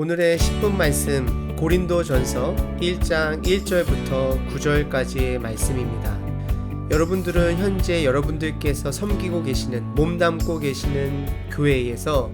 오늘의 10분 말씀 고린도전서 1장 1절부터 9절까지의 말씀입니다. 여러분들은 현재 여러분들께서 섬기고 계시는, 몸담고 계시는 교회에서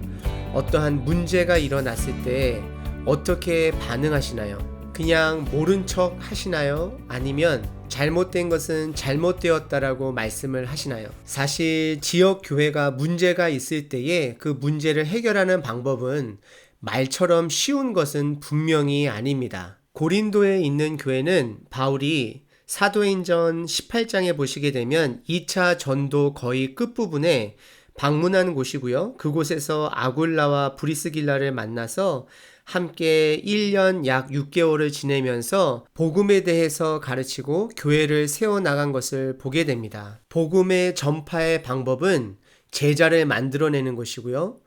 어떠한 문제가 일어났을 때 어떻게 반응하시나요? 그냥 모른 척 하시나요? 아니면 잘못된 것은 잘못되었다라고 말씀을 하시나요? 사실 지역 교회가 문제가 있을 때에 그 문제를 해결하는 방법은 말처럼 쉬운 것은 분명히 아닙니다. 고린도에 있는 교회는 바울이 사도행전 18장에 보시게 되면 2차 전도 거의 끝부분에 방문한 곳이고요. 그곳에서 아굴라와 브리스길라를 만나서 함께 1년 약 6개월을 지내면서 복음에 대해서 가르치고 교회를 세워나간 것을 보게 됩니다. 복음의 전파의 방법은 제자를 만들어내는 것이고요.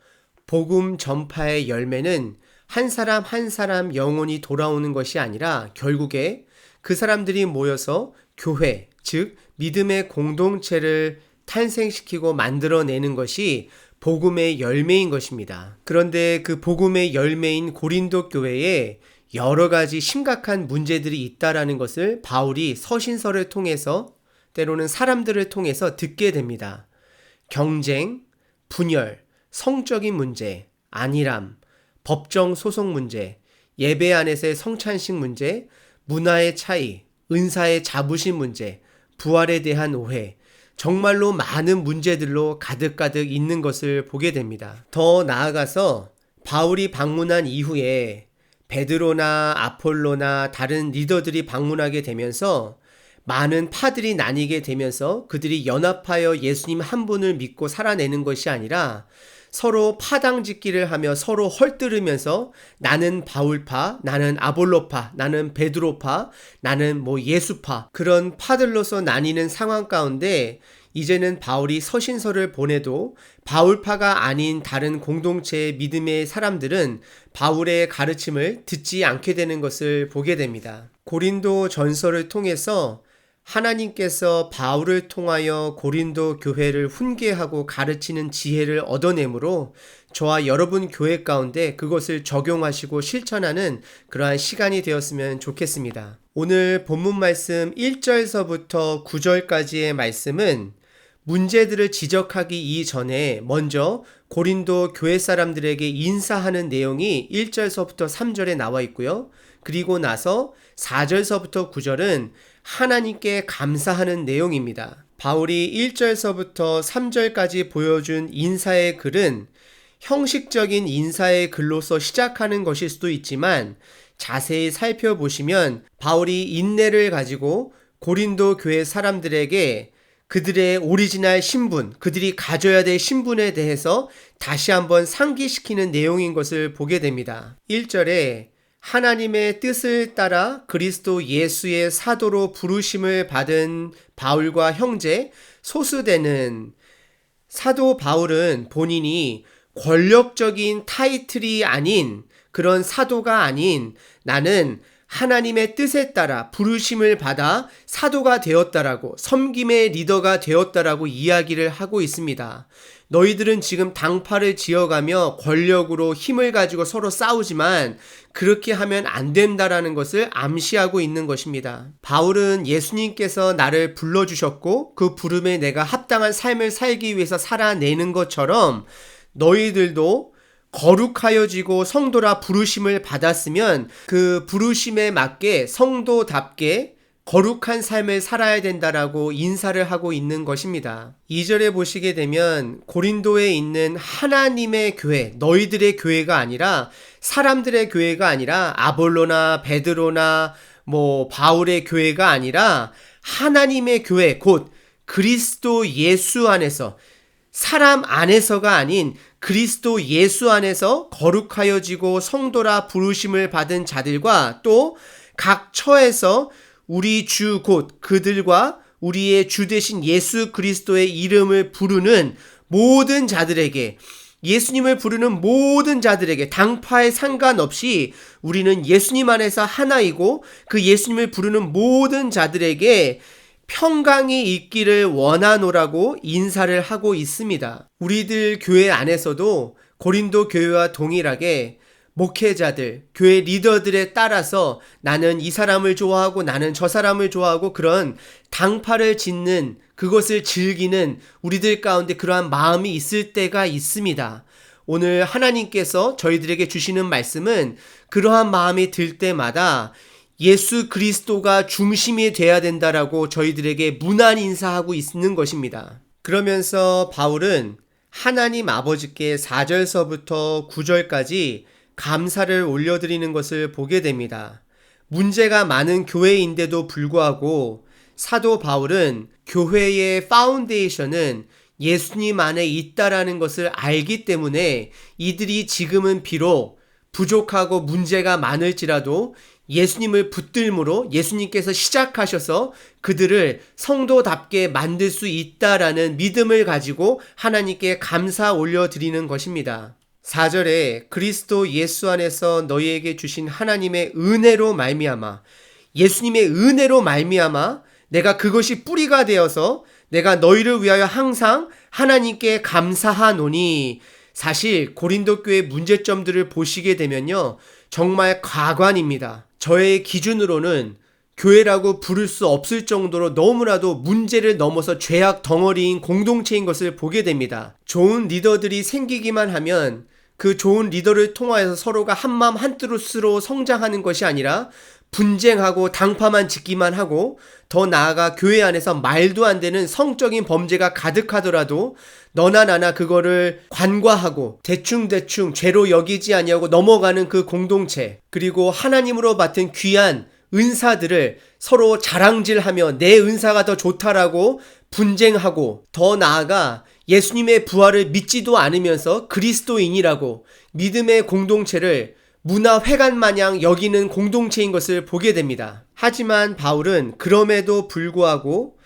복음 전파의 열매는 한 사람 한 사람 영혼이 돌아오는 것이 아니라 결국에 그 사람들이 모여서 교회, 즉 믿음의 공동체를 탄생시키고 만들어내는 것이 복음의 열매인 것입니다. 그런데 그 복음의 열매인 고린도 교회에 여러 가지 심각한 문제들이 있다라는 것을 바울이 서신서를 통해서 때로는 사람들을 통해서 듣게 됩니다. 경쟁, 분열, 성적인 문제, 안일함, 법정 소송 문제, 예배 안에서의 성찬식 문제, 문화의 차이, 은사의 자부심 문제, 부활에 대한 오해, 정말로 많은 문제들로 가득가득 있는 것을 보게 됩니다. 더 나아가서 바울이 방문한 이후에 베드로나 아폴로나 다른 리더들이 방문하게 되면서 많은 파들이 나뉘게 되면서 그들이 연합하여 예수님 한 분을 믿고 살아내는 것이 아니라 서로 파당짓기를 하며 서로 헐뜯으면서 나는 바울파, 나는 아볼로파, 나는 베드로파, 나는 예수파, 그런 파들로서 나뉘는 상황 가운데 이제는 바울이 서신서를 보내도 바울파가 아닌 다른 공동체의 믿음의 사람들은 바울의 가르침을 듣지 않게 되는 것을 보게 됩니다. 고린도 전서를 통해서 하나님께서 바울을 통하여 고린도 교회를 훈계하고 가르치는 지혜를 얻어내므로 저와 여러분 교회 가운데 그것을 적용하시고 실천하는 그러한 시간이 되었으면 좋겠습니다. 오늘 본문 말씀 1절서부터 9절까지의 말씀은 문제들을 지적하기 이전에 먼저 고린도 교회 사람들에게 인사하는 내용이 1절서부터 3절에 나와 있고요. 그리고 나서 4절서부터 9절은 하나님께 감사하는 내용입니다. 바울이 1절서부터 3절까지 보여준 인사의 글은 형식적인 인사의 글로서 시작하는 것일 수도 있지만 자세히 살펴보시면 바울이 인내를 가지고 고린도 교회 사람들에게 그들의 오리지널 신분, 그들이 가져야 될 신분에 대해서 다시 한번 상기시키는 내용인 것을 보게 됩니다. 1절에 하나님의 뜻을 따라 그리스도 예수의 사도로 부르심을 받은 바울과 형제 소수되는 사도 바울은 본인이 권력적인 타이틀이 아닌 그런 사도가 아닌 나는 하나님의 뜻에 따라 부르심을 받아 사도가 되었다라고, 섬김의 리더가 되었다라고 이야기를 하고 있습니다. 너희들은 지금 당파를 지어가며 권력으로 힘을 가지고 서로 싸우지만 그렇게 하면 안 된다라는 것을 암시하고 있는 것입니다. 바울은 예수님께서 나를 불러주셨고 그 부름에 내가 합당한 삶을 살기 위해서 살아내는 것처럼 너희들도 거룩하여지고 성도라 부르심을 받았으면 그 부르심에 맞게 성도답게 거룩한 삶을 살아야 된다라고 인사를 하고 있는 것입니다. 2절에 보시게 되면 고린도에 있는 하나님의 교회, 너희들의 교회가 아니라 사람들의 교회가 아니라 아볼로나 베드로나 바울의 교회가 아니라 하나님의 교회, 곧 그리스도 예수 안에서, 사람 안에서가 아닌 그리스도 예수 안에서 거룩하여지고 성도라 부르심을 받은 자들과 또 각 처에서 우리 주 곧 그들과 우리의 주 되신 예수 그리스도의 이름을 부르는 모든 자들에게, 예수님을 부르는 모든 자들에게 당파에 상관없이 우리는 예수님 안에서 하나이고 그 예수님을 부르는 모든 자들에게 평강이 있기를 원하노라고 인사를 하고 있습니다. 우리들 교회 안에서도 고린도 교회와 동일하게 목회자들, 교회 리더들에 따라서 나는 이 사람을 좋아하고 나는 저 사람을 좋아하고 그런 당파를 짓는, 그것을 즐기는 우리들 가운데 그러한 마음이 있을 때가 있습니다. 오늘 하나님께서 저희들에게 주시는 말씀은 그러한 마음이 들 때마다 예수 그리스도가 중심이 돼야 된다라고 저희들에게 문안 인사하고 있는 것입니다. 그러면서 바울은 하나님 아버지께 4절서부터 9절까지 감사를 올려드리는 것을 보게 됩니다. 문제가 많은 교회인데도 불구하고 사도 바울은 교회의 파운데이션은 예수님 안에 있다라는 것을 알기 때문에 이들이 지금은 비록 부족하고 문제가 많을지라도 예수님을 붙들므로 예수님께서 시작하셔서 그들을 성도답게 만들 수 있다라는 믿음을 가지고 하나님께 감사 올려드리는 것입니다. 4절에 그리스도 예수 안에서 너희에게 주신 하나님의 은혜로 말미암아, 예수님의 은혜로 말미암아 내가 그것이 뿌리가 되어서 내가 너희를 위하여 항상 하나님께 감사하노니. 사실 고린도 교회 문제점들을 보시게 되면요, 정말 가관입니다. 저의 기준으로는 교회라고 부를 수 없을 정도로 너무나도 문제를 넘어서 죄악 덩어리인 공동체인 것을 보게 됩니다. 좋은 리더들이 생기기만 하면 그 좋은 리더를 통하여서 서로가 한마음 한뜻으로 성장하는 것이 아니라 분쟁하고 당파만 짓기만 하고, 더 나아가 교회 안에서 말도 안 되는 성적인 범죄가 가득하더라도 너나 나나 그거를 관과하고 대충대충 죄로 여기지 아니하고 넘어가는 그 공동체, 그리고 하나님으로 받은 귀한 은사들을 서로 자랑질하며 내 은사가 더 좋다라고 분쟁하고, 더 나아가 예수님의 부활을 믿지도 않으면서 그리스도인이라고 믿음의 공동체를 문화회관 마냥 여기는 공동체인 것을 보게 됩니다. 하지만 바울은 그럼에도 불구하고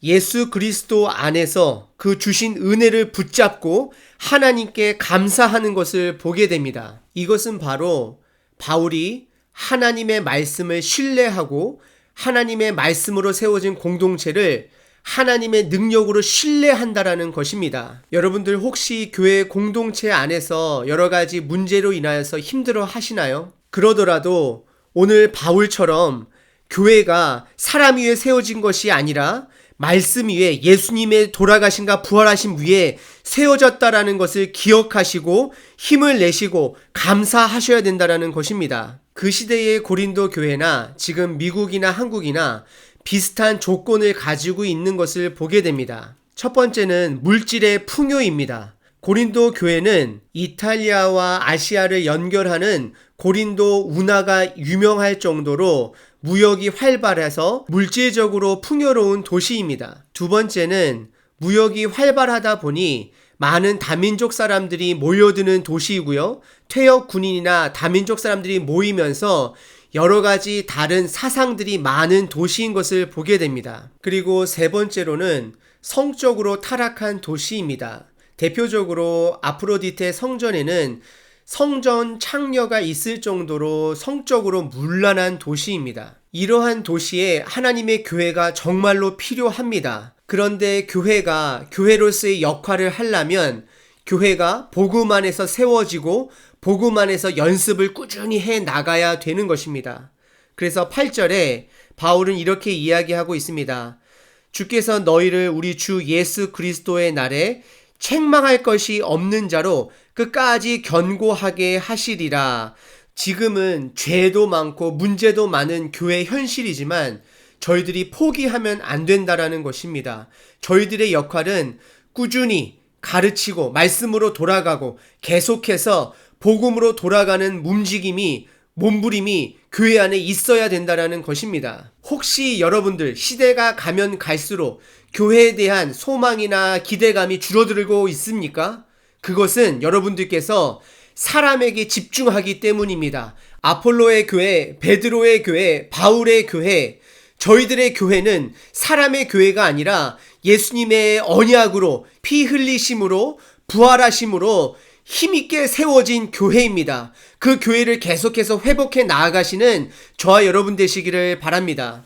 예수 그리스도 안에서 그 주신 은혜를 붙잡고 하나님께 감사하는 것을 보게 됩니다. 이것은 바로 바울이 하나님의 말씀을 신뢰하고 하나님의 말씀으로 세워진 공동체를 하나님의 능력으로 신뢰한다라는 것입니다. 여러분들 혹시 교회 공동체 안에서 여러 가지 문제로 인하여서 힘들어 하시나요? 그러더라도 오늘 바울처럼 교회가 사람 위에 세워진 것이 아니라 말씀 위에, 예수님의 돌아가심과 부활하심 위에 세워졌다라는 것을 기억하시고 힘을 내시고 감사하셔야 된다라는 것입니다. 그 시대의 고린도 교회나 지금 미국이나 한국이나 비슷한 조건을 가지고 있는 것을 보게 됩니다. 첫 번째는 물질의 풍요입니다. 고린도 교회는 이탈리아와 아시아를 연결하는 고린도 운하가 유명할 정도로 무역이 활발해서 물질적으로 풍요로운 도시입니다. 두 번째는 무역이 활발하다 보니 많은 다민족 사람들이 모여드는 도시이고요. 퇴역 군인이나 다민족 사람들이 모이면서 여러 가지 다른 사상들이 많은 도시인 것을 보게 됩니다. 그리고 세 번째로는 성적으로 타락한 도시입니다. 대표적으로 아프로디테 성전에는 성전 창녀가 있을 정도로 성적으로 문란한 도시입니다. 이러한 도시에 하나님의 교회가 정말로 필요합니다. 그런데 교회가 교회로서의 역할을 하려면 교회가 복음 안에서 세워지고 복음 안에서 연습을 꾸준히 해 나가야 되는 것입니다. 그래서 8절에 바울은 이렇게 이야기하고 있습니다. 주께서 너희를 우리 주 예수 그리스도의 날에 책망할 것이 없는 자로 끝까지 견고하게 하시리라. 지금은 죄도 많고 문제도 많은 교회 현실이지만 저희들이 포기하면 안 된다라는 것입니다. 저희들의 역할은 꾸준히 가르치고 말씀으로 돌아가고 계속해서 복음으로 돌아가는 움직임이, 몸부림이 교회 안에 있어야 된다라는 것입니다. 혹시 여러분들 시대가 가면 갈수록 교회에 대한 소망이나 기대감이 줄어들고 있습니까? 그것은 여러분들께서 사람에게 집중하기 때문입니다. 아폴로의 교회, 베드로의 교회, 바울의 교회, 저희들의 교회는 사람의 교회가 아니라 예수님의 언약으로, 피 흘리심으로, 부활하심으로 힘있게 세워진 교회입니다. 그 교회를 계속해서 회복해 나아가시는 저와 여러분 되시기를 바랍니다.